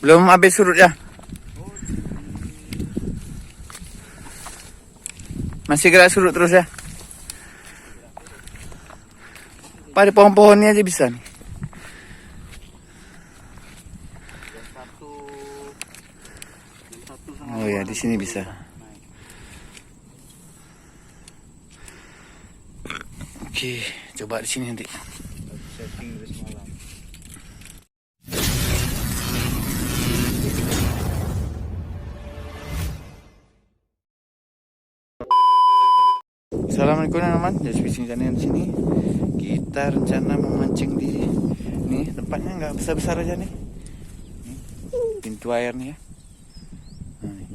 Belum habis surut ya? Masih gerak surut terus ya? Pada pohon-pohonnya aja bisa nih. Oh ya, di sini bisa. Oke, coba di sini nanti. Assalamualaikum teman-teman, jadi fishing channel di sini. Kita rencana memancing di nih, tempatnya nggak besar-besar aja nih. Pintu air nih ya. Nah,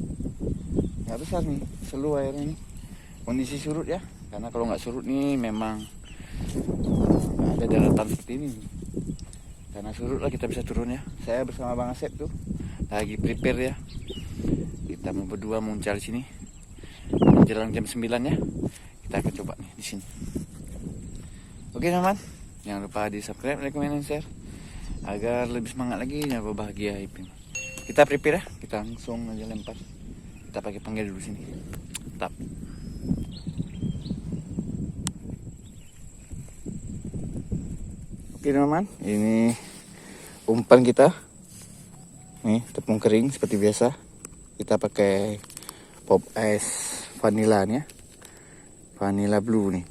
nggak besar nih, selu airnya nih. Kondisi surut ya, karena kalau nggak surut nih memang nggak ada daratan seperti ini. Karena surut lah kita bisa turun ya. Saya bersama Bang Asep tuh lagi prepare ya. Kita mau berdua muncal di sini. Menjelang jam 9 ya. Kita akan coba nih di sini. Oke teman, jangan lupa di subscribe, like, comment, dan share agar lebih semangat lagi nyawa bahagia Ipin. Kita prepare ya, kita langsung aja lempar. Kita pakai panggil dulu sini. Tap. Oke teman, ini umpan kita. Nih tepung kering seperti biasa. Kita pakai pop ice vanilla nih ya. Vanilla blue nih.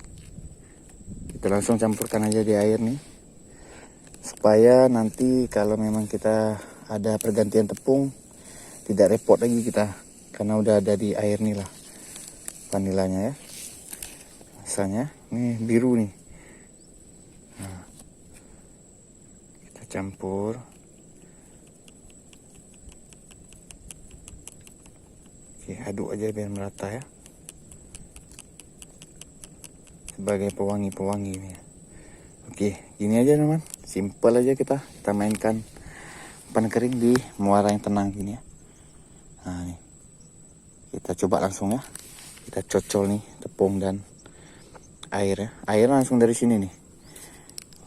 Kita langsung campurkan aja di air nih. Supaya nanti kalau memang kita ada pergantian tepung tidak repot lagi kita. Karena udah ada di air nih lah vanilanya ya. Rasanya ini biru nih. Nah, kita campur. Oke, aduk aja biar merata ya. Sebagai pewangi-pewangi ini. Oke, gini aja teman, simple aja kita mainkan umpan kering di muara yang tenang gini ya. Nah nih, kita coba langsung ya, kita cocol nih tepung dan air ya. Air langsung dari sini nih,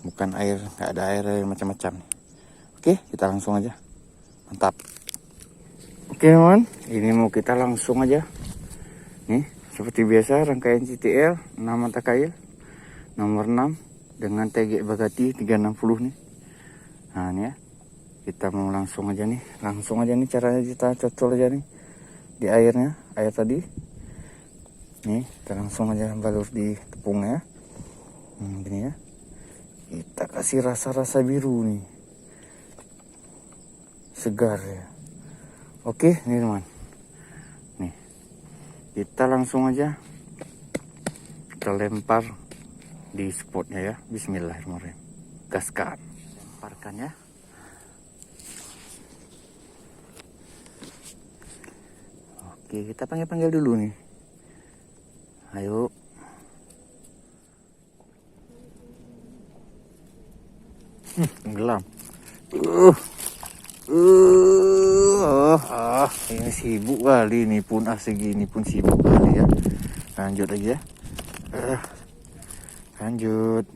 bukan air, nggak ada air macam-macam. Oke, kita langsung aja, mantap. Oke teman, ini mau kita langsung aja nih. Seperti biasa rangkaian CTL 6 mata kail nomor 6 dengan TG Bagati 360 nih. Nah ini ya, kita mau langsung aja nih caranya kita cocol aja nih di airnya, air tadi nih kita langsung aja balur di tepungnya. Gini ya, kita kasih rasa-rasa biru nih, segar ya. Oke nih teman, nih kita langsung aja kita lempar di spotnya ya. Bismillahirrahmanirrahim, gaskan, lemparkan ya. Oke, kita panggil dulu nih, ayo. Tenggelam. Ini sibuk kali, ini pun segini pun sibuk kali ya. Lanjut aja. Lanjut.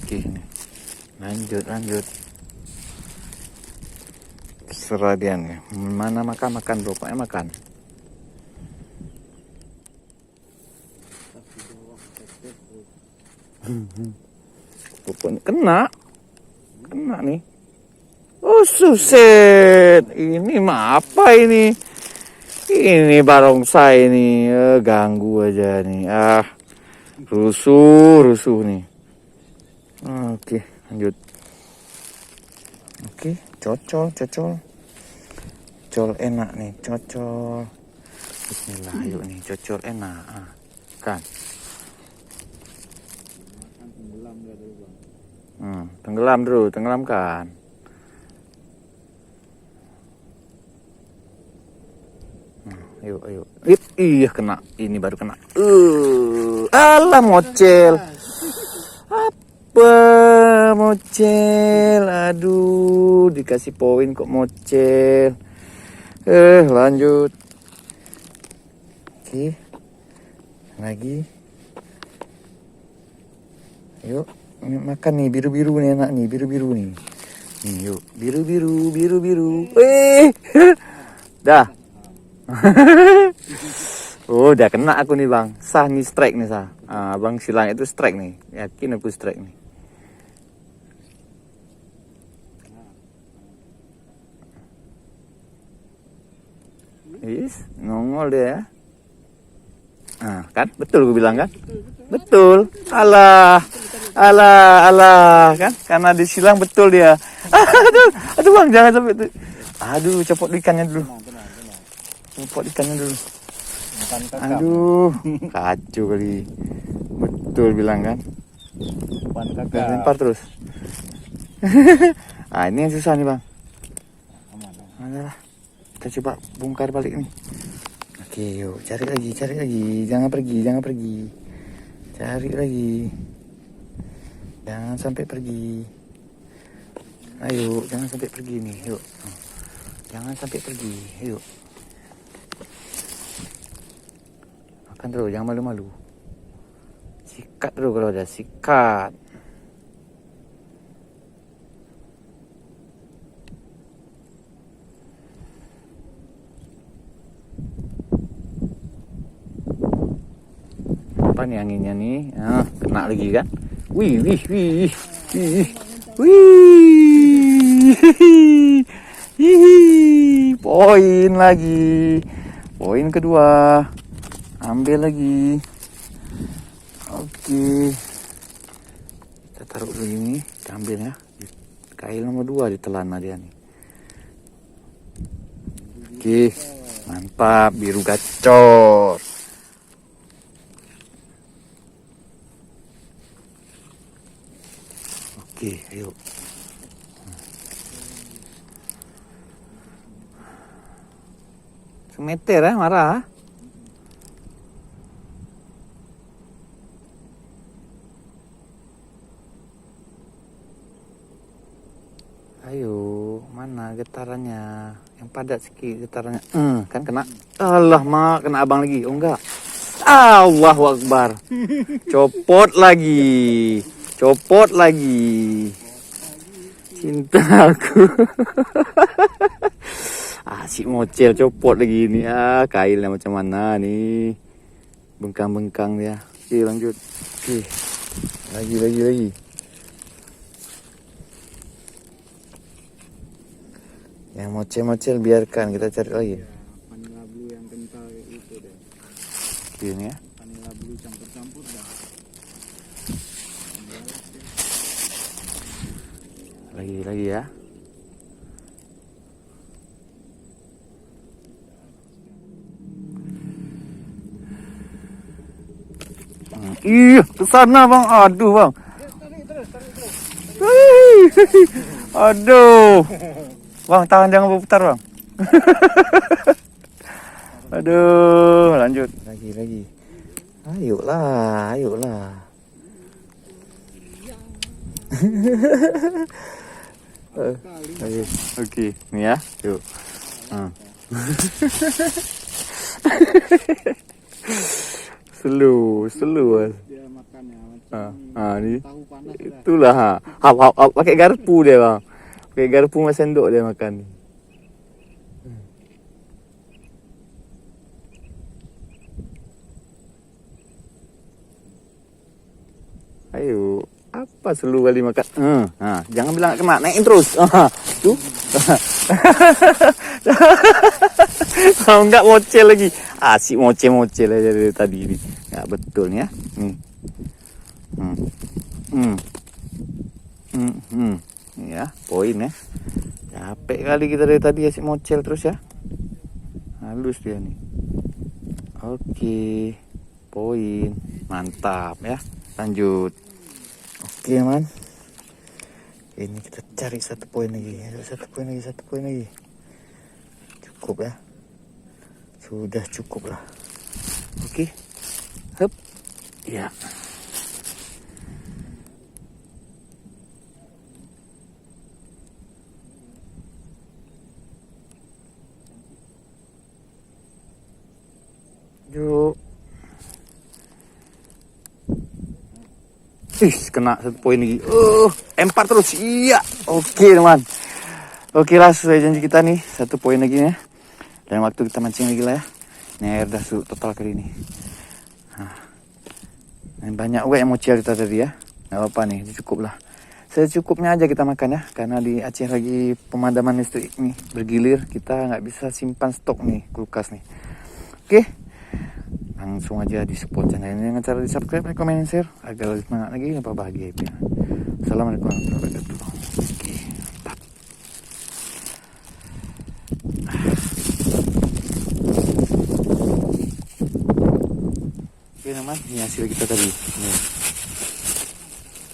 Oke, ini. Lanjut. Terserah dia nih. Mana makan bro, pokoknya makan. Pokoknya kena nih. Oh suset, ini mah apa ini? Ini barongsai ini, ganggu aja nih. Rusuh nih. Oke, lanjut. Oke, cocol enak nih, cocol. Bismillah, yuk nih, cocol enak. Kan. Tenggelamkan. Ayo. Iya kena, ini baru kena. Alah mocel. Apa mocel? Aduh, dikasih poin kok mocel. Lanjut. Oke. Lagi. Yuk, ini makan nih biru-biru nih enak nih, biru-biru nih. Nih yuk, biru-biru, biru-biru. Dah. Oh, udah kena aku nih bang. Sah nih strike nih sah. Bang silang itu strike nih. Yakin aku strike nih. Is, nongol dia ya. Kan betul gue bilang kan? Betul. Alah, alah, alah kan? Karena disilang betul dia. Aduh bang, jangan sampai itu. Aduh, copot ikannya dulu. Copot ikannya dulu. Aduh, kacau kali. Betul bilang kan? Lempar terus. Ini yang susah nih bang. Adalah, kita coba bongkar balik nih. Oke, yuk cari lagi. Jangan pergi. Cari lagi. Jangan sampai pergi. Ayo, jangan sampai pergi nih. Yuk. Jangan sampai pergi. Yuk. Makan terus, jangan malu-malu. Sikat terus kalau udah sikat. Apa nih anginnya nih? Kena lagi kan? Wih. Poin lagi. Poin kedua. Ambil lagi. Oke. Kita taruh dulu ini. Kita ambil ya. Kail nomor 2 ditelan dia nih. Oke. Mantap. Biru gacor. Oke, ayo. Semeter ya, marah. Ayo, mana getarannya? Yang padat sedikit getarannya. Kan kena. Allah, mak kena abang lagi. Oh enggak. Allahu Akbar. Copot lagi. Cinta aku. Si mocel copot lagi ini. Kailnya macam mana nih? Bengkang-bengkang dia. Oke, lanjut. Oke. Lagi. Yang mocel-mocel biarkan, kita cari lagi. Vanilla blue yang kental itu deh. Gini ya. Vanilla blue campur-campur dah. Lagi ya. Iya, ke sana bang. Aduh bang. Aduh. Bang, tahan jangan berputar bang. Aduh, lanjut. Lagi. Ayolah. Oke, nih ya. Yuk. Slow. Dia makannya Nih. tahu panas dah. Itulah. Pakai garpu dia bang. Pakai garpu sama sendok dia makan. Ayo, apa selalu kali makan? Jangan bilang kena, naikin terus. Tuh. Kalau enggak mocel lagi. Asik mocel aja dari tadi ini. Ya betul nih ya. Nih. Nih ya, poin ya. Capek kali kita dari tadi asik mocel terus ya. Halus dia nih. Oke. Poin. Mantap ya. Lanjut. Oke man. Ini kita cari satu poin lagi. Satu poin lagi. Cukup ya. Sudah cukup lah. Oke. Hup. Ya. Yuk. Kena 1 poin lagi. Empar terus. Iya. Oke, teman. Oke lah, sesuai janji kita nih. 1 poin lagi ya. Dan waktu kita mancing lagi lah ya. Ini air dah surut total kali ini. Nah, ini banyak juga yang mau cial kita tadi ya. Gak apa-apa nih, cukup lah. Secukupnya aja kita makan ya. Karena di Aceh lagi pemadaman listrik nih bergilir. Kita nggak bisa simpan stok nih, kulkas nih. Oke. Langsung aja di support channel ini dengan cara di subscribe, like, comment, dan share. Agar lebih semangat lagi, apa bahagia ya. Assalamualaikum warahmatullahi wabarakatuh. Oke, mantap. Oke teman, ini hasil kita tadi.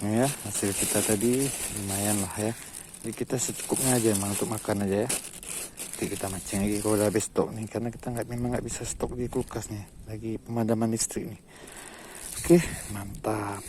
Ini ya, hasil kita tadi lumayan lah ya. Jadi kita secukupnya aja emang untuk makan aja ya. Nanti kita mancing lagi kalau udah habis stok nih, karena kita memang nggak bisa stok di kulkas nih, lagi pemadaman listrik nih. Oke, mantap.